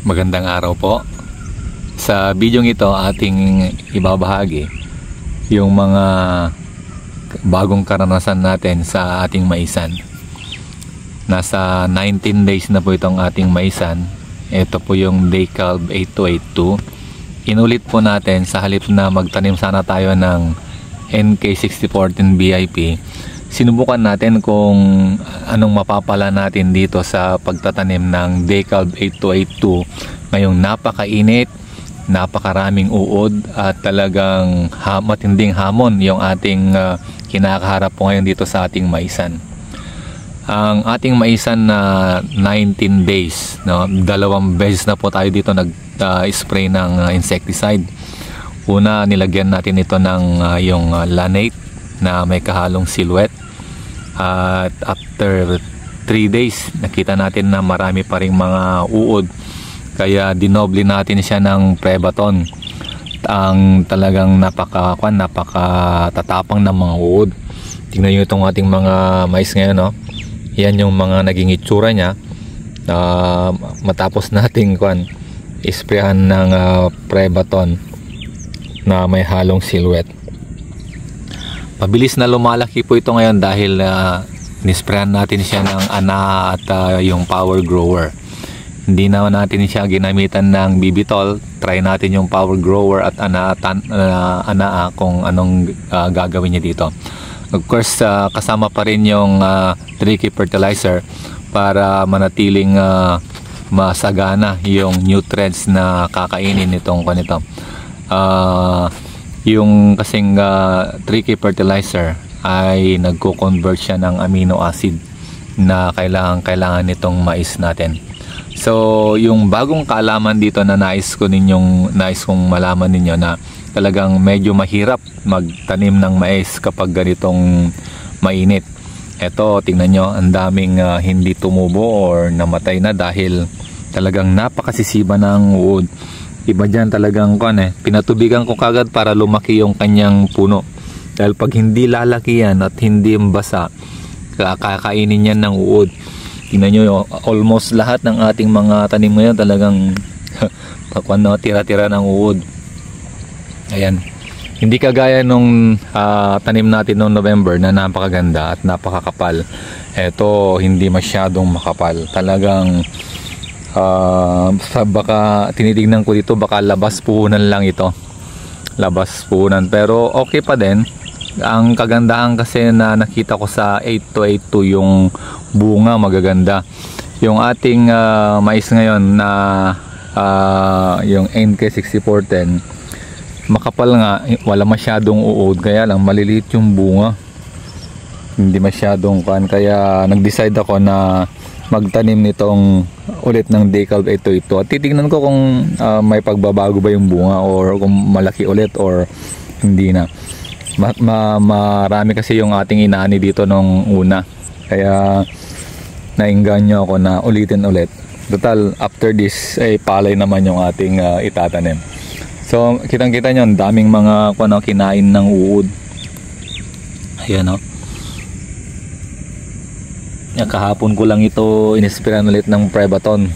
Magandang araw po. Sa bidyong ito ating ibabahagi yung mga bagong karanasan natin sa ating maisan. Nasa 19 days na po itong ating maisan. Ito po yung Decalb 8282. Inulit po natin sa halip na magtanim sana tayo ng NK6014 BIP. Sinubukan natin kung anong mapapala natin dito sa pagtatanim ng Decalb 8282. Ngayong napakainit, napakaraming uod at talagang matinding hamon yung ating kinakaharap po ngayon dito sa ating maisan. Ang ating maisan na 19 days, no, 2 beses na po tayo dito nag-spray ng insecticide. Una, nilagyan natin ito ng yung Lanate na may kahalong silhouette. At after 3 days, nakita natin na marami pa ring mga uod. Kaya dinoble natin siya ng Prebaton. Ang talagang napakatatapang ng mga uod. Tingnan nyo itong ating mga mais ngayon, no? Yan yung mga naging itsura niya. Matapos nating isprayan ng Prebaton na may halong silhouette. Mabilis na lumalaki po ito ngayon dahil nisprayan natin siya ng ANA at yung power grower. Hindi na natin siya ginamitan ng Bibitol. Try natin yung power grower at ANA kung anong gagawin niya dito. Of course, kasama pa rin yung tricky fertilizer para manatiling masagana yung nutrients na kakainin nitong kanito. Yung kasing tricky fertilizer ay nagko-convert siya ng amino acid na kailangan nitong mais natin. So yung bagong kaalaman dito na nais kong malaman ninyo na talagang medyo mahirap magtanim ng mais kapag ganitong mainit. Eto, tingnan nyo, ang daming hindi tumubo or namatay na dahil talagang napakasisiba ng uod. Iba dyan talagang pinatubigan ko kagad para lumaki yung kanyang puno. Dahil pag hindi lalaki yan at hindi basa, kakainin yan ng uod. Tingnan nyo, almost lahat ng ating mga tanim ngayon talagang tira-tira ng uod. Ayan. Hindi kagaya nung tanim natin noong November na napakaganda at napakakapal. Eto, hindi masyadong makapal. Talagang baka tinitignan ko dito, baka labas puhunan lang ito, labas puhunan, pero okay pa din. Ang kagandahan kasi na nakita ko sa 8282 yung bunga magaganda. Yung ating mais ngayon na yung NK6014 makapal nga, wala masyadong uod, kaya lang maliliit yung bunga, hindi masyadong kaya nag-decide ako na magtanim nitong ulit ng Decalb 8282 at titignan ko kung may pagbabago ba yung bunga or kung malaki ulit or hindi na. Marami kasi yung ating inaani dito nung una, kaya nainganyo ako na ulitin ulit. Total after this ay palay naman yung ating itatanim. So kitang kita nyo, daming mga kinain ng uod. Ayan, o. Kahapon ko lang ito inispiran ulit ng Prebaton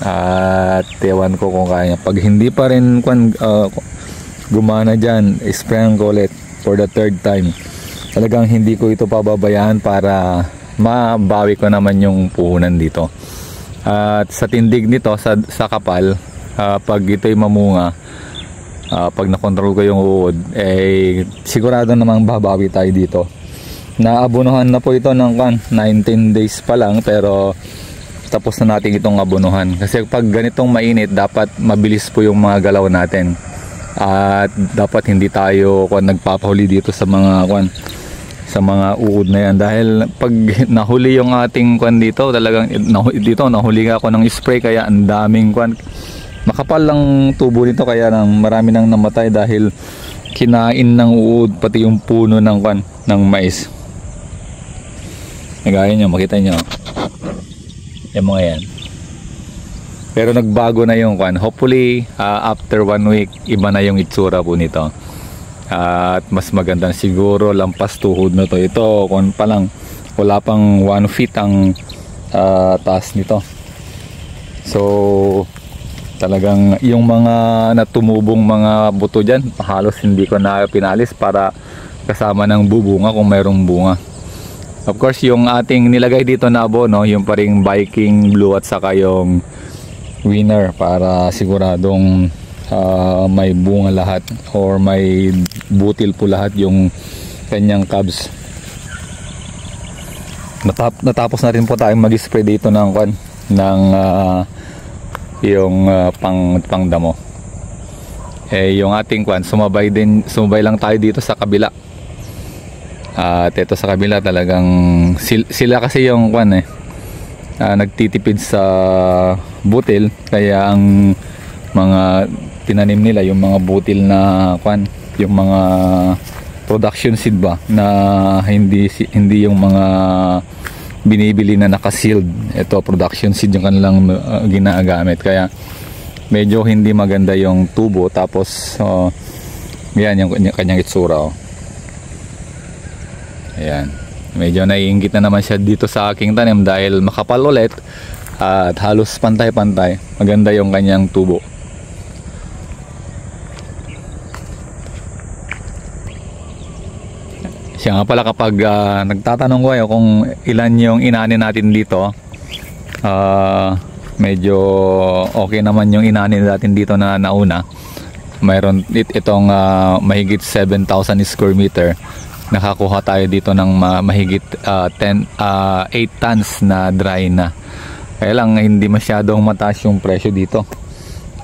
at ewan ko kung kaya. Pag hindi pa rin gumana dyan, isprayan ko ulit for the 3rd time. Talagang hindi ko ito pababayaan para mabawi ko naman yung puhunan dito. At sa tindig nito, sa kapal, pag ito'y mamunga, pag nakontrol ko yung uod, sigurado namang babawi tayo dito. Naabunuhan na po ito ng 19 days pa lang, pero tapos na natin itong abunuhan. Kasi pag ganitong mainit, dapat mabilis po yung mga galaw natin. At dapat hindi tayo nagpapahuli dito sa mga uod na yan. Dahil pag nahuli yung ating dito, talagang dito nahuli ako ng spray, kaya ang daming makapal lang tubo nito, kaya marami nang namatay dahil kinain ng uod pati yung puno ng mais. Gaya nyo, makita nyo yung mga yan. Pero nagbago na yung hopefully after 1 week iba na yung itsura po nito. At mas maganda siguro, lampas tuhod na to. Ito pa lang, wala pang 1 feet ang taas nito. So Talagang yung mga natumubong mga buto dyan, halos hindi ko na pinalis para kasama ng bubunga kung mayroong bunga. Of course, yung ating nilagay dito na abono, yung paring Viking Blue at saka yung Winner, para siguradong may bunga lahat or may butil po lahat yung kanyang cubs. Natapos na rin po tayong mag-spray dito ng yung pangdamo. Yung ating sumabay lang tayo dito sa kabila. At ito sa kabila talagang sila kasi yung nagtitipid sa butil, kaya ang mga tinanim nila yung mga butil na yung mga production seed ba, na hindi yung mga binibili na naka-sealed. Ito production seed yung kanilang ginagamit, kaya medyo hindi maganda yung tubo. Tapos yan yung kanyang itsura. Ayan, medyo naiinggit na naman siya dito sa aking tanim dahil makapal ulit at halos pantay-pantay. Maganda yung kanyang tubo. Siya nga pala, kapag nagtatanong ko kayo kung ilan yung inanin natin dito, medyo okay naman yung inanin natin dito na nauna. Mayroon itong mahigit 7,000 square meter. Nakakuha tayo dito ng mahigit 8 tons na dry na. Kaya lang hindi masyadong mataas yung presyo dito.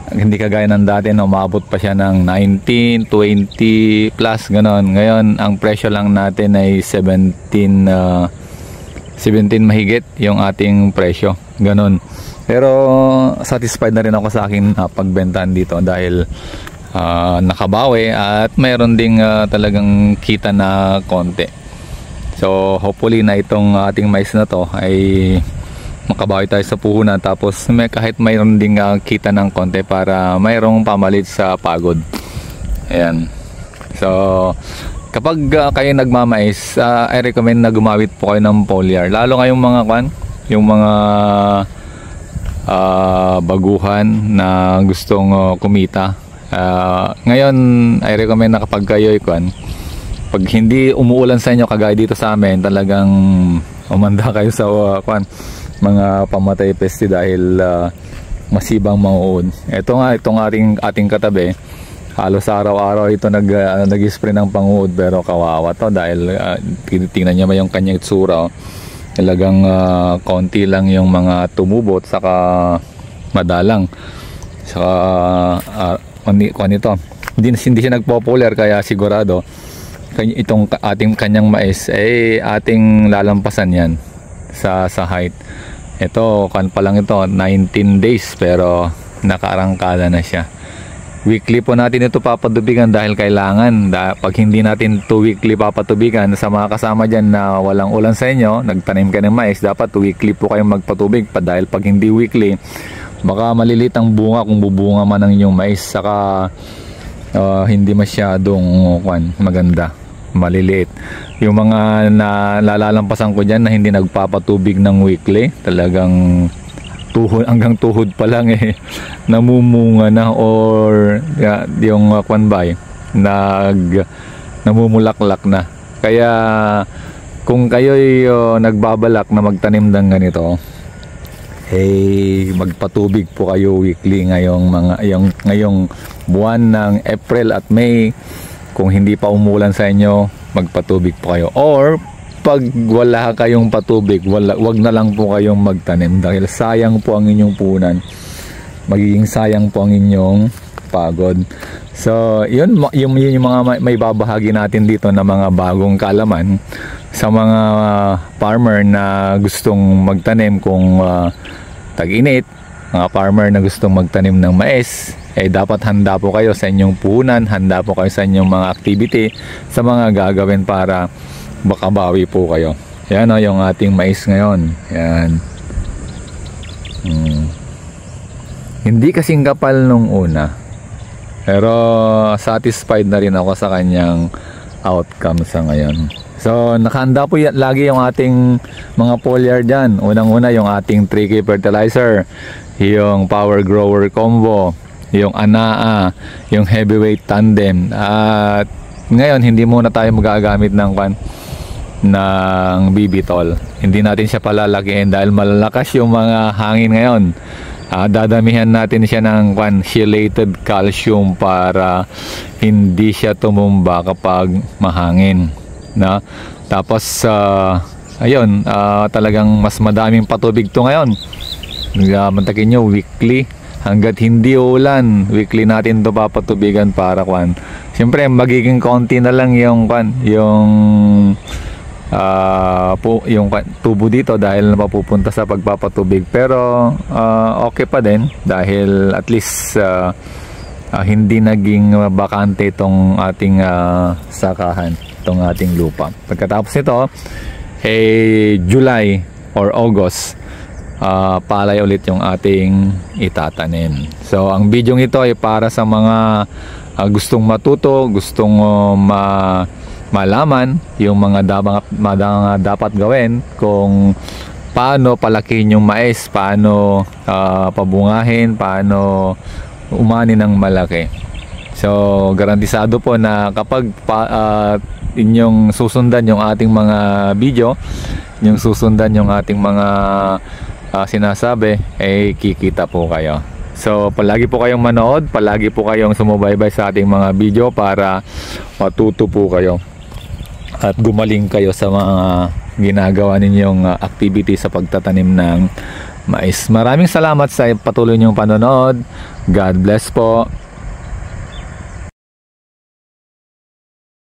Hindi kagaya ng dati na umabot pa siya ng 19, 20 plus ganon. Ngayon ang presyo lang natin ay 17 mahigit yung ating presyo, ganon. Pero satisfied na rin ako sa akin pagbentahan dito dahil nakabawi at mayroon ding talagang kita na konti. So hopefully na itong ating mais na to ay makabawi tayo sa puhunan, tapos kahit mayroon ding kita ng konti para mayroong pamalit sa pagod. Ayan. So kapag kayo nagmamais, I recommend na gumamit po kayo ng foliar, lalo ngayong mga yung mga baguhan na gustong kumita. Ngayon I recommend na kapag kayo pag hindi umuulan sa inyo kagaya dito sa amin, talagang umanda kayo sa mga pamatay peste dahil masibang manguod. Itong ating katabi, halos araw-araw ito nag-spray ng panguod, pero kawawa to dahil tingnan niya ba yung kanyang itsura. Talagang konti lang yung mga tumubot, saka madalang, saka ito hindi siya nagpopular, kaya sigurado itong ating kanyang mais ay ating lalampasan yan sa height. Ito pa lang ito 19 days pero nakaarangkada na siya. Weekly po natin ito papatubigan dahil kailangan pag hindi natin 2 weekly papatubigan, sa mga kasama dyan na walang ulan sa inyo, nagtanim ka ng mais, dapat weekly po kayong magpatubig pa, dahil pag hindi weekly baka malilit ang bunga kung bubunga man ang inyong mais, saka hindi masyadong maganda, maliliit. Yung mga nalalampasan ko dyan na hindi nagpapatubig ng weekly, talagang hanggang tuhod pa lang namumunga na, or yung namumulaklak na. Kaya kung kayo'y nagbabalak na magtanim ng ganito, magpatubig po kayo weekly ngayong buwan ng April at May. Kung hindi pa umulan sa inyo, magpatubig po kayo. Or pag wala kayong patubig, wag na lang po kayong magtanim dahil sayang po ang inyong punan. Magiging sayang po ang inyong pagod. So yun yung mga may babahagi natin dito na mga bagong kaalaman sa mga farmer na gustong magtanim kung tag-init, mga farmer na gustong magtanim ng mais. Dapat handa po kayo sa inyong puhunan, handa po kayo sa inyong mga activity, sa mga gagawin para bakabawi po kayo. Yan yung ating mais ngayon. Yan. Hindi kasing kapal nung una, pero satisfied na rin ako sa kanyang outcome sa ngayon. So nakahanda po lagi yung ating mga foliar dyan. Unang-una yung ating 3K fertilizer, yung power grower combo, yung Anaa, yung heavyweight tandem. At ngayon hindi muna tayo magagamit ng Bibitol. Hindi natin siya palalakihin dahil malalakas yung mga hangin ngayon. Dadamihan natin siya ng chelated calcium para hindi siya tumumba kapag mahangin, no? Tapos ayun, talagang mas madaming patubig to ngayon. Mantakin nyo, weekly hanggat hindi ulan, weekly natin to papatubigan para siyempre magiging konti na lang yung yung tubo dito dahil mapupunta sa pagpapatubig, pero okay pa din dahil at least hindi naging bakante itong ating sakahan, itong ating lupa. Pagkatapos nito, July or August, palay ulit yung ating itatanim. So ang video ito ay para sa mga gustong matuto, gustong malaman yung mga dapat gawin kung paano palakihin yung mais, paano pabungahin, paano umani ng malaki. So garantisado po na kapag inyong susundan yung ating mga video, yung susundan yung ating mga sinasabi, kikita po kayo. So palagi po kayong manood, palagi po kayong sumubaybay sa ating mga video para matuto po kayo at gumaling kayo sa mga ginagawa ninyong activity sa pagtatanim ng mais. Maraming salamat sa patuloy niyong panonood. God bless po.